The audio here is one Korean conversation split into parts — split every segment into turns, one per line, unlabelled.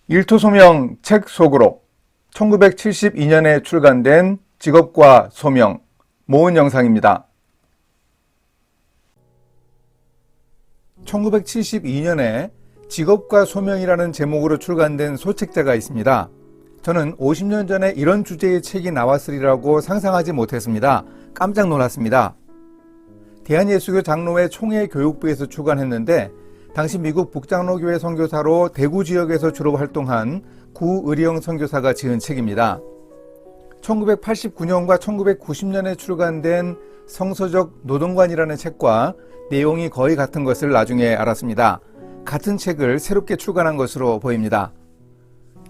일토소명 책 속으로 1972년에 출간된 직업과 소명 모은 영상입니다. 1972년에 직업과 소명이라는 제목으로 출간된 소책자가 있습니다. 저는 50년 전에 이런 주제의 책이 나왔으리라고 상상하지 못했습니다. 깜짝 놀랐습니다. 대한예수교 장로회 총회교육부에서 출간했는데 당시 미국 북장로교회 선교사로 대구 지역에서 주로 활동한 구의령 선교사가 지은 책입니다. 1989년과 1990년에 출간된 성서적 노동관이라는 책과 내용이 거의 같은 것을 나중에 알았습니다. 같은 책을 새롭게 출간한 것으로 보입니다.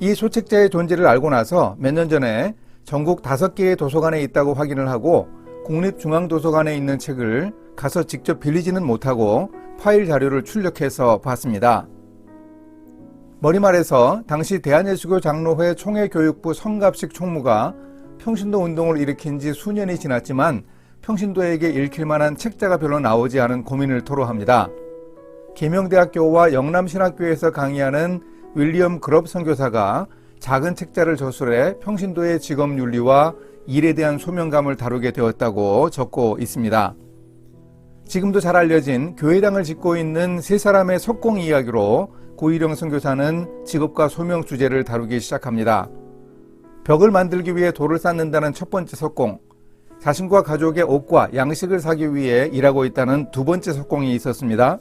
이 소책자의 존재를 알고 나서 몇 년 전에 전국 5개의 도서관에 있다고 확인을 하고 국립중앙도서관에 있는 책을 가서 직접 빌리지는 못하고 파일 자료를 출력해서 봤습니다. 머리 말해서 당시 대한예수교 장로회 총회교육부 성갑식 총무가 평신도 운동을 일으킨 지 수년이 지났지만 평신도에게 읽힐 만한 책자가 별로 나오지 않은 고민을 토로합니다. 계명대학교와 영남신학교에서 강의하는 윌리엄 그럽 선교사가 작은 책자를 저술해 평신도의 직업윤리와 일에 대한 소명감을 다루게 되었다고 적고 있습니다. 지금도 잘 알려진 교회당을 짓고 있는 세 사람의 석공 이야기로 구의령 선교사는 직업과 소명 주제를 다루기 시작합니다. 벽을 만들기 위해 돌을 쌓는다는 첫 번째 석공, 자신과 가족의 옷과 양식을 사기 위해 일하고 있다는 두 번째 석공이 있었습니다.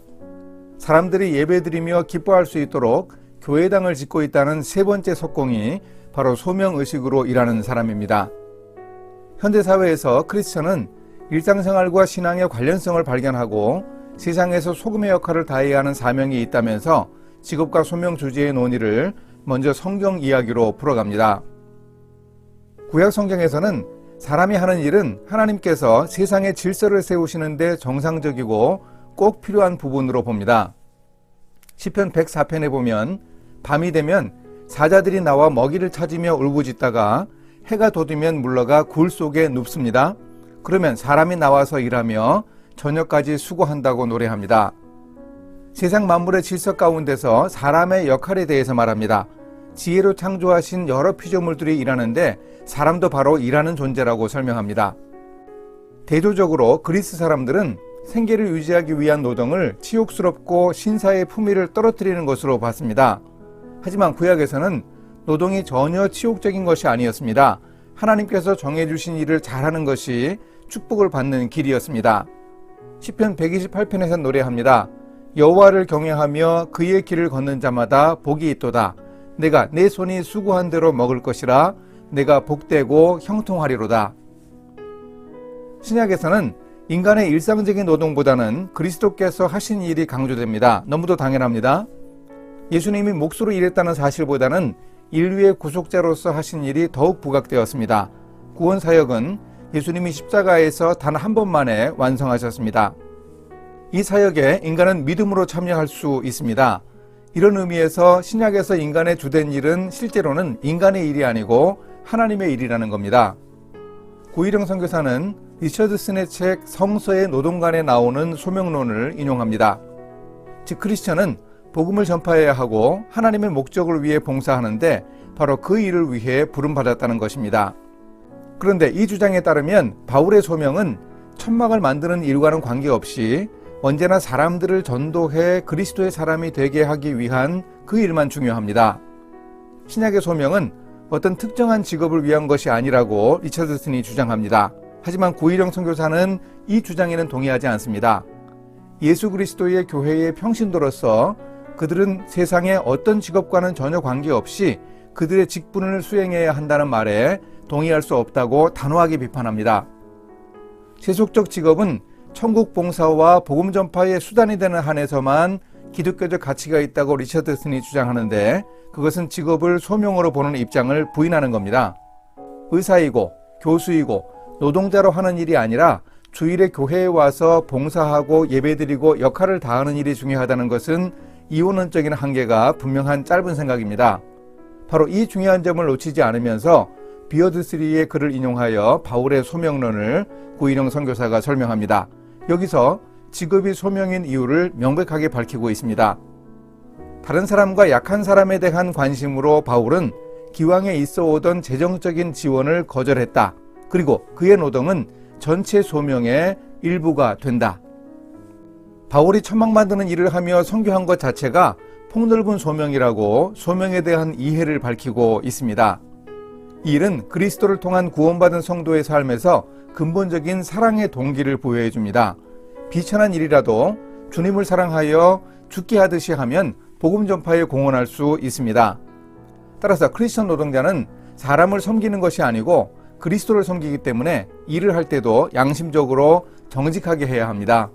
사람들이 예배드리며 기뻐할 수 있도록 교회당을 짓고 있다는 세 번째 석공이 바로 소명의식으로 일하는 사람입니다. 현대사회에서 크리스천은 일상생활과 신앙의 관련성을 발견하고 세상에서 소금의 역할을 다해야 하는 사명이 있다면서 직업과 소명 주제의 논의를 먼저 성경 이야기로 풀어갑니다. 구약 성경에서는 사람이 하는 일은 하나님께서 세상의 질서를 세우시는데 정상적이고 꼭 필요한 부분으로 봅니다. 시편 104편에 보면 밤이 되면 사자들이 나와 먹이를 찾으며 울부짖다가 해가 돋으면 물러가 굴 속에 눕습니다. 그러면 사람이 나와서 일하며 저녁까지 수고한다고 노래합니다. 세상 만물의 질서 가운데서 사람의 역할에 대해서 말합니다. 지혜로 창조하신 여러 피조물들이 일하는데 사람도 바로 일하는 존재라고 설명합니다. 대조적으로 그리스 사람들은 생계를 유지하기 위한 노동을 치욕스럽고 신사의 품위를 떨어뜨리는 것으로 봤습니다. 하지만 구약에서는 노동이 전혀 치욕적인 것이 아니었습니다. 하나님께서 정해주신 일을 잘하는 것이 축복을 받는 길이었습니다. 시편 128편에서 노래합니다. 여호와를 경외하며 그의 길을 걷는 자마다 복이 있도다. 내가 내 손이 수고한 대로 먹을 것이라. 내가 복되고 형통하리로다. 신약에서는 인간의 일상적인 노동보다는 그리스도께서 하신 일이 강조됩니다. 너무도 당연합니다. 예수님이 몫으로 일했다는 사실보다는 인류의 구속자로서 하신 일이 더욱 부각되었습니다. 구원사역은 예수님이 십자가에서 단 한 번만에 완성하셨습니다. 이 사역에 인간은 믿음으로 참여할 수 있습니다. 이런 의미에서 신약에서 인간의 주된 일은 실제로는 인간의 일이 아니고 하나님의 일이라는 겁니다. 구의령 선교사는 리처드슨의 책 성서의 노동관에 나오는 소명론을 인용합니다. 즉 크리스천은 복음을 전파해야 하고 하나님의 목적을 위해 봉사하는데 바로 그 일을 위해 부름받았다는 것입니다. 그런데 이 주장에 따르면 바울의 소명은 천막을 만드는 일과는 관계없이 언제나 사람들을 전도해 그리스도의 사람이 되게 하기 위한 그 일만 중요합니다. 신약의 소명은 어떤 특정한 직업을 위한 것이 아니라고 리처드슨이 주장합니다. 하지만 구의령 선교사는 이 주장에는 동의하지 않습니다. 예수 그리스도의 교회의 평신도로서 그들은 세상의 어떤 직업과는 전혀 관계없이 그들의 직분을 수행해야 한다는 말에 동의할 수 없다고 단호하게 비판합니다. 세속적 직업은 천국 봉사와 복음 전파의 수단이 되는 한에서만 기독교적 가치가 있다고 리처드슨이 주장하는데 그것은 직업을 소명으로 보는 입장을 부인하는 겁니다. 의사이고 교수이고 노동자로 하는 일이 아니라 주일에 교회에 와서 봉사하고 예배드리고 역할을 다하는 일이 중요하다는 것은 이원론적인 한계가 분명한 짧은 생각입니다. 바로 이 중요한 점을 놓치지 않으면서 비어드3의 글을 인용하여 바울의 소명론을 구의령 선교사가 설명합니다. 여기서 직업이 소명인 이유를 명백하게 밝히고 있습니다. 다른 사람과 약한 사람에 대한 관심으로 바울은 기왕에 있어 오던 재정적인 지원을 거절했다. 그리고 그의 노동은 전체 소명의 일부가 된다. 바울이 천막 만드는 일을 하며 선교한 것 자체가 폭넓은 소명이라고 소명에 대한 이해를 밝히고 있습니다. 이 일은 그리스도를 통한 구원받은 성도의 삶에서 근본적인 사랑의 동기를 부여해 줍니다. 비천한 일이라도 주님을 사랑하여 죽게 하듯이 하면 복음 전파에 공헌할 수 있습니다. 따라서 크리스천 노동자는 사람을 섬기는 것이 아니고 그리스도를 섬기기 때문에 일을 할 때도 양심적으로 정직하게 해야 합니다.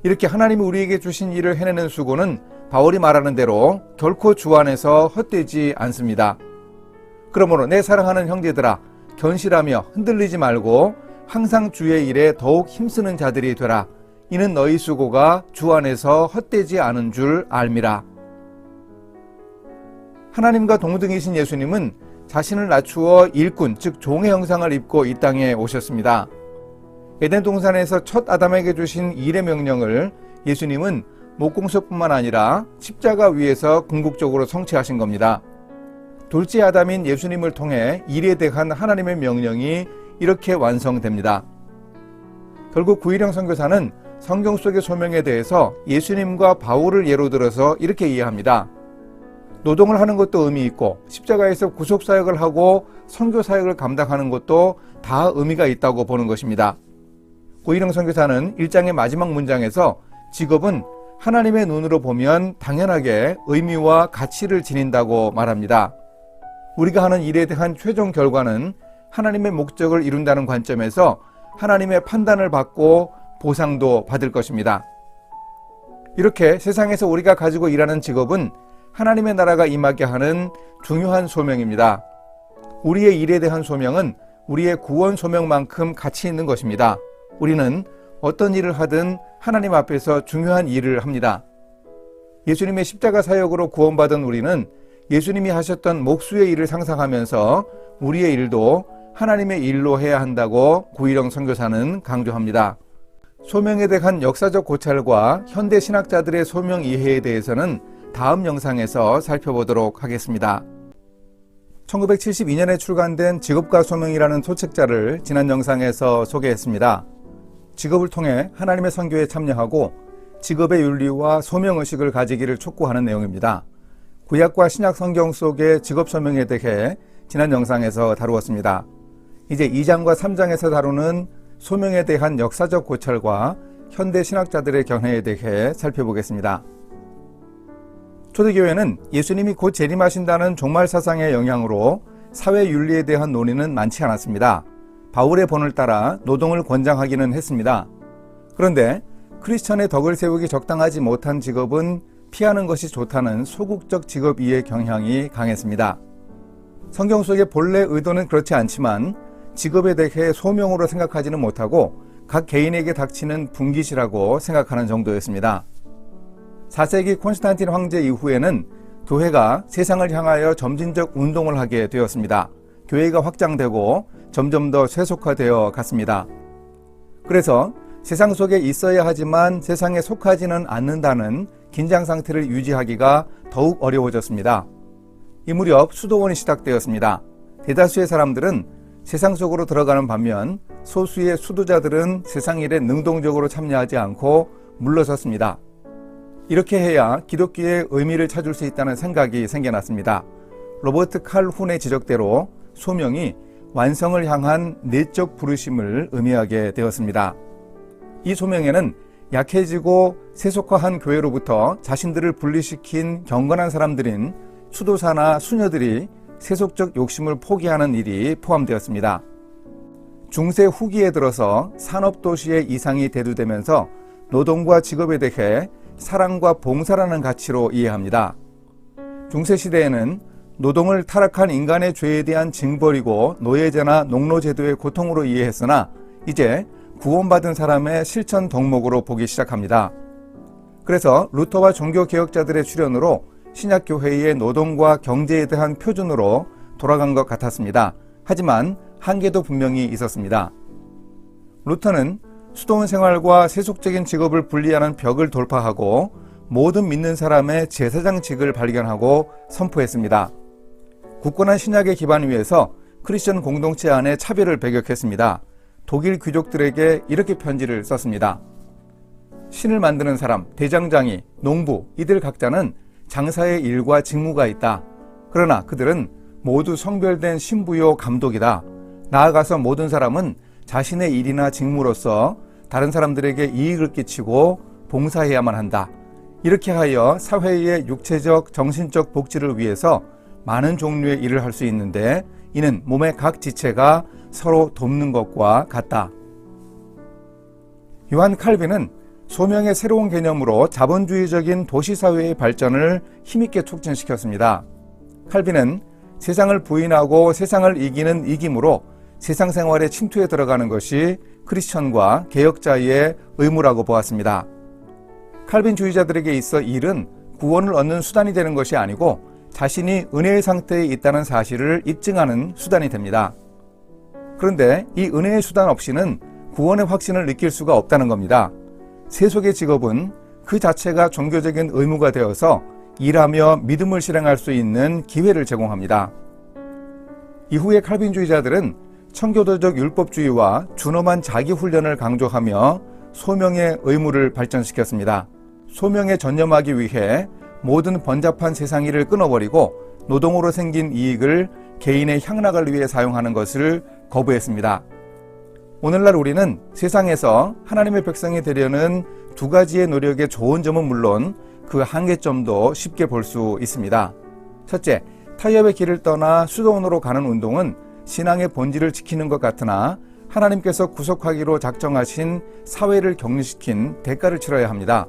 이렇게 하나님이 우리에게 주신 일을 해내는 수고는 바울이 말하는 대로 결코 주 안에서 헛되지 않습니다. 그러므로 내 사랑하는 형제들아, 견실하며 흔들리지 말고 항상 주의 일에 더욱 힘쓰는 자들이 되라. 이는 너희 수고가 주 안에서 헛되지 않은 줄 알미라. 하나님과 동등이신 예수님은 자신을 낮추어 일꾼, 즉 종의 형상을 입고 이 땅에 오셨습니다. 에덴 동산에서 첫 아담에게 주신 일의 명령을 예수님은 목공소뿐만 아니라 십자가 위에서 궁극적으로 성취하신 겁니다. 둘째 아담인 예수님을 통해 일에 대한 하나님의 명령이 이렇게 완성됩니다. 결국 구일영 선교사는 성경 속의 소명에 대해서 예수님과 바울을 예로 들어서 이렇게 이해합니다. 노동을 하는 것도 의미 있고 십자가에서 구속사역을 하고 선교사역을 감당하는 것도 다 의미가 있다고 보는 것입니다. 구일영 선교사는 1장의 마지막 문장에서 직업은 하나님의 눈으로 보면 당연하게 의미와 가치를 지닌다고 말합니다. 우리가 하는 일에 대한 최종 결과는 하나님의 목적을 이룬다는 관점에서 하나님의 판단을 받고 보상도 받을 것입니다. 이렇게 세상에서 우리가 가지고 일하는 직업은 하나님의 나라가 임하게 하는 중요한 소명입니다. 우리의 일에 대한 소명은 우리의 구원 소명만큼 가치 있는 것입니다. 우리는 어떤 일을 하든 하나님 앞에서 중요한 일을 합니다. 예수님의 십자가 사역으로 구원받은 우리는 예수님이 하셨던 목수의 일을 상상하면서 우리의 일도 하나님의 일로 해야 한다고 구일영 선교사는 강조합니다. 소명에 대한 역사적 고찰과 현대 신학자들의 소명 이해에 대해서는 다음 영상에서 살펴보도록 하겠습니다. 1972년에 출간된 직업과 소명이라는 소책자를 지난 영상에서 소개했습니다. 직업을 통해 하나님의 선교에 참여하고 직업의 윤리와 소명의식을 가지기를 촉구하는 내용입니다. 구약과 신약 성경 속의 직업 소명에 대해 지난 영상에서 다루었습니다. 이제 2장과 3장에서 다루는 소명에 대한 역사적 고찰과 현대 신학자들의 견해에 대해 살펴보겠습니다. 초대교회는 예수님이 곧 재림하신다는 종말 사상의 영향으로 사회 윤리에 대한 논의는 많지 않았습니다. 바울의 본을 따라 노동을 권장하기는 했습니다. 그런데 크리스천의 덕을 세우기 적당하지 못한 직업은 피하는 것이 좋다는 소극적 직업 이해 경향이 강했습니다. 성경 속의 본래 의도는 그렇지 않지만 직업에 대해 소명으로 생각하지는 못하고 각 개인에게 닥치는 분깃이라고 생각하는 정도였습니다. 4세기 콘스탄틴 황제 이후에는 교회가 세상을 향하여 점진적 운동을 하게 되었습니다. 교회가 확장되고 점점 더 세속화되어 갔습니다. 그래서 세상 속에 있어야 하지만 세상에 속하지는 않는다는 긴장 상태를 유지하기가 더욱 어려워졌습니다. 이 무렵 수도원이 시작되었습니다. 대다수의 사람들은 세상 속으로 들어가는 반면 소수의 수도자들은 세상 일에 능동적으로 참여하지 않고 물러섰습니다. 이렇게 해야 기독교의 의미를 찾을 수 있다는 생각이 생겨났습니다. 로버트 칼훈의 지적대로 소명이 완성을 향한 내적 부르심을 의미하게 되었습니다. 이 소명에는 약해지고 세속화한 교회로부터 자신들을 분리시킨 경건한 사람들인 수도사나 수녀들이 세속적 욕심을 포기하는 일이 포함되었습니다. 중세 후기에 들어서 산업도시의 이상이 대두되면서 노동과 직업에 대해 사랑과 봉사라는 가치로 이해합니다. 중세시대에는 노동을 타락한 인간의 죄에 대한 징벌이고 노예제나 농노제도의 고통으로 이해했으나 이제 구원받은 사람의 실천 덕목으로 보기 시작합니다. 그래서 루터와 종교개혁자들의 출현으로 신약교회의 노동과 경제에 대한 표준으로 돌아간 것 같았습니다. 하지만 한계도 분명히 있었습니다. 루터는 수도원 생활과 세속적인 직업을 분리하는 벽을 돌파하고 모든 믿는 사람의 제사장직을 발견하고 선포했습니다. 굳건한 신약의 기반 위에서 크리스천 공동체 안에 차별을 배격했습니다. 독일 귀족들에게 이렇게 편지를 썼습니다. 신을 만드는 사람, 대장장이, 농부, 이들 각자는 장사의 일과 직무가 있다. 그러나 그들은 모두 성별된 신부요 감독이다. 나아가서 모든 사람은 자신의 일이나 직무로서 다른 사람들에게 이익을 끼치고 봉사해야만 한다. 이렇게 하여 사회의 육체적, 정신적 복지를 위해서 많은 종류의 일을 할 수 있는데 이는 몸의 각 지체가 서로 돕는 것과 같다. 요한 칼빈은 소명의 새로운 개념으로 자본주의적인 도시사회의 발전을 힘있게 촉진시켰습니다. 칼빈은 세상을 부인하고 세상을 이기는 이김으로 세상 생활에 침투해 들어가는 것이 크리스천과 개혁자의 의무라고 보았습니다. 칼빈주의자들에게 있어 일은 구원을 얻는 수단이 되는 것이 아니고 자신이 은혜의 상태에 있다는 사실을 입증하는 수단이 됩니다. 그런데 이 은혜의 수단 없이는 구원의 확신을 느낄 수가 없다는 겁니다. 세속의 직업은 그 자체가 종교적인 의무가 되어서 일하며 믿음을 실행할 수 있는 기회를 제공합니다. 이후의 칼빈주의자들은 청교도적 율법주의와 준엄한 자기훈련을 강조하며 소명의 의무를 발전시켰습니다. 소명에 전념하기 위해 모든 번잡한 세상 일을 끊어버리고 노동으로 생긴 이익을 개인의 향락을 위해 사용하는 것을 거부했습니다. 오늘날 우리는 세상에서 하나님의 백성이 되려는 두 가지의 노력의 좋은 점은 물론 그 한계점도 쉽게 볼 수 있습니다. 첫째, 타협의 길을 떠나 수도원으로 가는 운동은 신앙의 본질을 지키는 것 같으나 하나님께서 구속하기로 작정하신 사회를 격리시킨 대가를 치러야 합니다.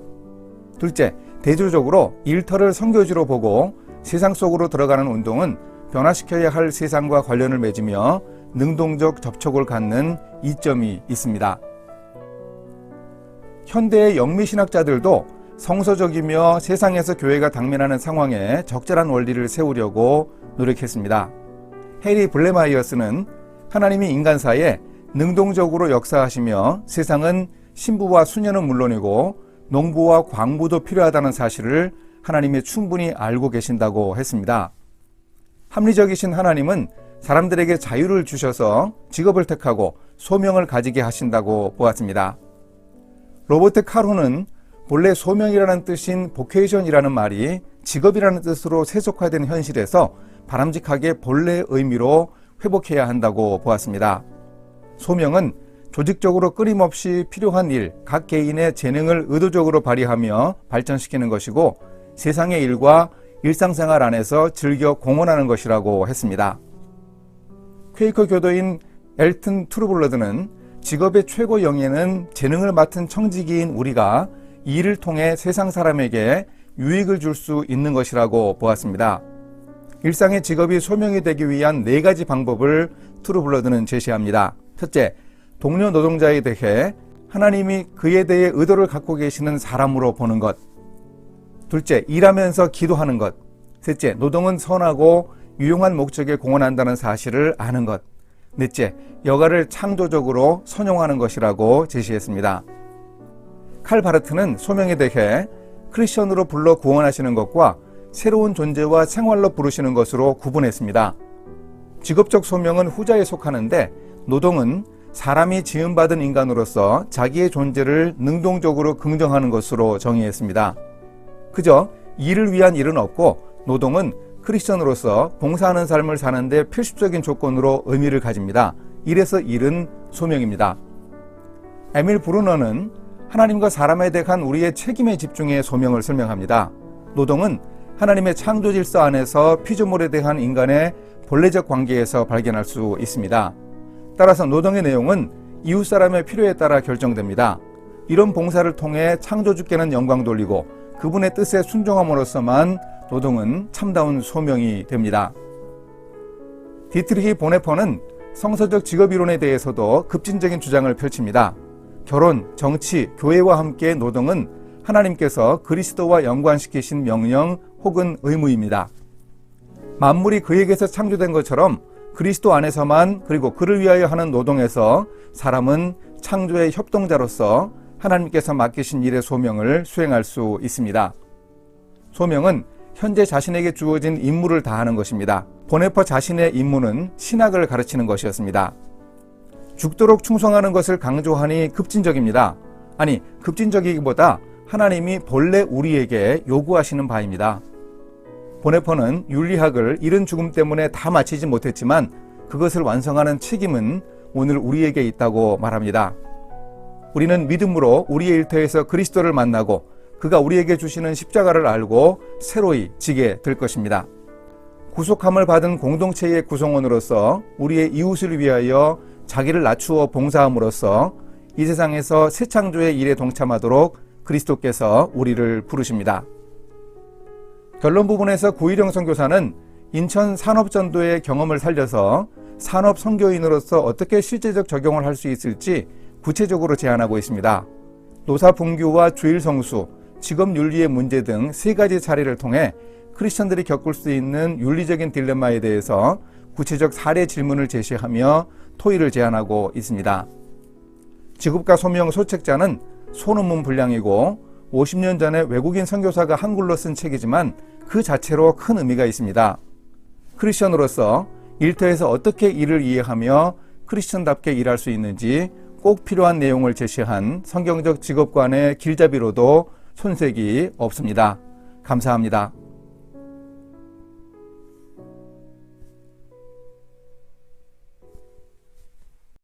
둘째, 대조적으로 일터를 선교지로 보고 세상 속으로 들어가는 운동은 변화시켜야 할 세상과 관련을 맺으며 능동적 접촉을 갖는 이점이 있습니다. 현대의 영미신학자들도 성서적이며 세상에서 교회가 당면하는 상황에 적절한 원리를 세우려고 노력했습니다. 해리 블레마이어스는 하나님이 인간사에 능동적으로 역사하시며 세상은 신부와 수녀는 물론이고 농부와 광부도 필요하다는 사실을 하나님이 충분히 알고 계신다고 했습니다. 합리적이신 하나님은 사람들에게 자유를 주셔서 직업을 택하고 소명을 가지게 하신다고 보았습니다. 로버트 카루는 본래 소명이라는 뜻인 보케이션이라는 말이 직업이라는 뜻으로 세속화된 현실에서 바람직하게 본래의 의미로 회복해야 한다고 보았습니다. 소명은 조직적으로 끊임없이 필요한 일, 각 개인의 재능을 의도적으로 발휘하며 발전시키는 것이고 세상의 일과 일상생활 안에서 즐겨 공헌하는 것이라고 했습니다. 퀘이커 교도인 엘튼 트루블러드는 직업의 최고 영예는 재능을 맡은 청지기인 우리가 이 일을 통해 세상 사람에게 유익을 줄 수 있는 것이라고 보았습니다. 일상의 직업이 소명이 되기 위한 4가지 방법을 트루블러드는 제시합니다. 첫째, 동료 노동자에 대해 하나님이 그에 대해 의도를 갖고 계시는 사람으로 보는 것. 둘째, 일하면서 기도하는 것. 셋째, 노동은 선하고 유용한 목적에 공헌한다는 사실을 아는 것. 넷째, 여가를 창조적으로 선용하는 것이라고 제시했습니다. 칼 바르트는 소명에 대해 크리스천으로 불러 구원하시는 것과 새로운 존재와 생활로 부르시는 것으로 구분했습니다. 직업적 소명은 후자에 속하는데 노동은 사람이 지음받은 인간으로서 자기의 존재를 능동적으로 긍정하는 것으로 정의했습니다. 그저 일을 위한 일은 없고 노동은 크리스천으로서 봉사하는 삶을 사는데 필수적인 조건으로 의미를 가집니다. 이래서 일은 소명입니다. 에밀 브루너는 하나님과 사람에 대한 우리의 책임에 집중해 소명을 설명합니다. 노동은 하나님의 창조 질서 안에서 피조물에 대한 인간의 본래적 관계에서 발견할 수 있습니다. 따라서 노동의 내용은 이웃 사람의 필요에 따라 결정됩니다. 이런 봉사를 통해 창조주께는 영광 돌리고 그분의 뜻에 순종함으로써만 노동은 참다운 소명이 됩니다. 디트리히 보네퍼는 성서적 직업이론에 대해서도 급진적인 주장을 펼칩니다. 결혼, 정치, 교회와 함께 노동은 하나님께서 그리스도와 연관시키신 명령 혹은 의무입니다. 만물이 그에게서 창조된 것처럼 그리스도 안에서만 그리고 그를 위하여 하는 노동에서 사람은 창조의 협동자로서 하나님께서 맡기신 일의 소명을 수행할 수 있습니다. 소명은 현재 자신에게 주어진 임무를 다하는 것입니다. 보네퍼 자신의 임무는 신학을 가르치는 것이었습니다. 죽도록 충성하는 것을 강조하니 급진적입니다. 아니, 급진적이기보다 하나님이 본래 우리에게 요구하시는 바입니다. 보네퍼는 윤리학을 이른 죽음 때문에 다 마치지 못했지만 그것을 완성하는 책임은 오늘 우리에게 있다고 말합니다. 우리는 믿음으로 우리의 일터에서 그리스도를 만나고 그가 우리에게 주시는 십자가를 알고 새로이 지게 될 것입니다. 구속함을 받은 공동체의 구성원으로서 우리의 이웃을 위하여 자기를 낮추어 봉사함으로써 이 세상에서 새 창조의 일에 동참하도록 그리스도께서 우리를 부르십니다. 결론 부분에서 구일영 선교사는 인천 산업전도의 경험을 살려서 산업 선교인으로서 어떻게 실제적 적용을 할 수 있을지 구체적으로 제안하고 있습니다. 노사분규와 주일성수, 직업윤리의 문제 등 3가지 사례를 통해 크리스천들이 겪을 수 있는 윤리적인 딜레마에 대해서 구체적 사례 질문을 제시하며 토의를 제안하고 있습니다. 직업과 소명 소책자는 소논문 분량이고 50년 전에 외국인 선교사가 한글로 쓴 책이지만 그 자체로 큰 의미가 있습니다. 크리스천으로서 일터에서 어떻게 일을 이해하며 크리스천답게 일할 수 있는지 꼭 필요한 내용을 제시한 성경적 직업관의 길잡이로도 손색이 없습니다. 감사합니다.